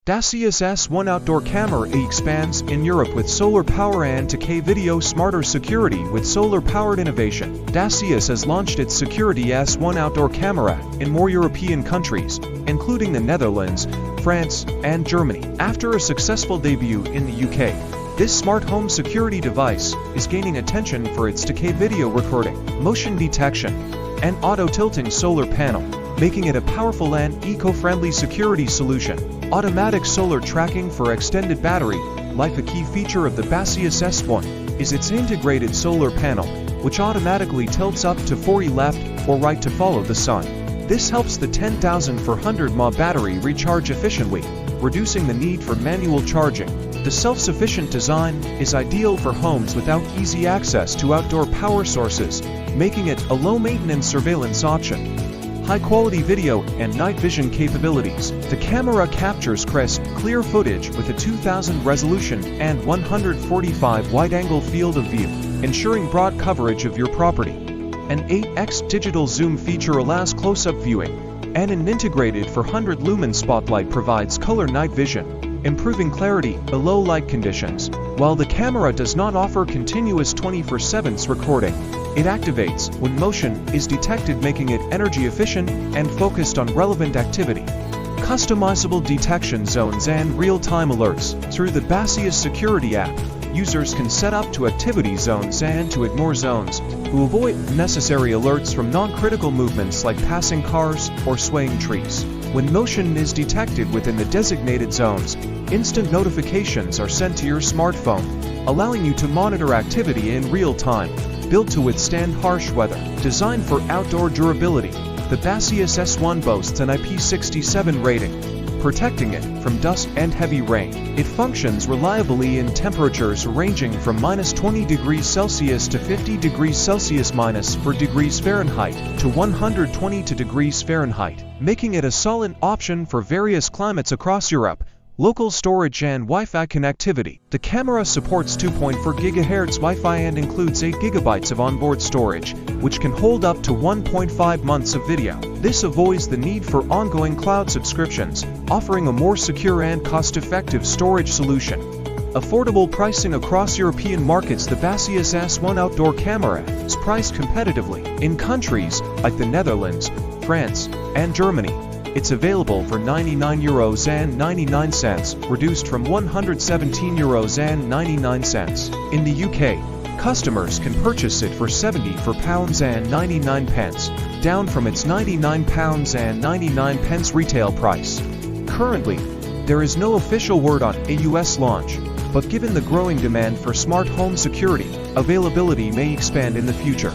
Baseus S1 Outdoor Camera expands in Europe with solar power and 2K video smarter security with solar-powered innovation. Baseus has launched its Security S1 Outdoor Camera in more European countries, including the Netherlands, France, and Germany. After a successful debut in the UK, this smart home security device is gaining attention for its 2K video recording, motion detection, and auto-tilting solar panel, making it a powerful and eco-friendly security solution. Automatic solar tracking for extended battery life. A key feature of the Baseus S1 is its integrated solar panel, which automatically tilts up to 40 left or right to follow the sun. This helps the 10,400 mAh battery recharge efficiently, reducing the need for manual charging. The self-sufficient design is ideal for homes without easy access to outdoor power sources, making it a low-maintenance surveillance option. High-quality video and night vision capabilities. The camera captures crisp, clear footage with a 2000 resolution and 145 wide-angle field of view, ensuring broad coverage of your property. An 8x digital zoom feature allows close-up viewing, and an integrated 400 lumen spotlight provides color night vision, improving clarity below light conditions. While the camera does not offer continuous 24/7 recording, it activates when motion is detected, making it energy efficient and focused on relevant activity. Customizable detection zones and real-time alerts. Through the Baseus Security app, users can set up to activity zones and to ignore zones to avoid necessary alerts from non-critical movements like passing cars or swaying trees. When motion is detected within the designated zones, instant notifications are sent to your smartphone, allowing you to monitor activity in real time. Built to withstand harsh weather. Designed for outdoor durability, the Baseus S1 boasts an IP67 rating, protecting it from dust and heavy rain. It functions reliably in temperatures ranging from -20 degrees Celsius to 50 degrees Celsius -4 degrees Fahrenheit to 120 degrees Fahrenheit, making it a solid option for various climates across Europe. Local storage and Wi-Fi connectivity. The camera supports 2.4 GHz Wi-Fi and includes 8 GB of onboard storage, which can hold up to 1.5 months of video. This avoids the need for ongoing cloud subscriptions, offering a more secure and cost-effective storage solution. Affordable pricing across European markets. The Baseus S1 Outdoor Camera is priced competitively in countries like the Netherlands, France, and Germany. It's available for €99.99, reduced from €117.99. In the UK, customers can purchase it for £74.99, down from its £99.99 retail price. Currently, there is no official word on a US launch, but given the growing demand for smart home security, availability may expand in the future.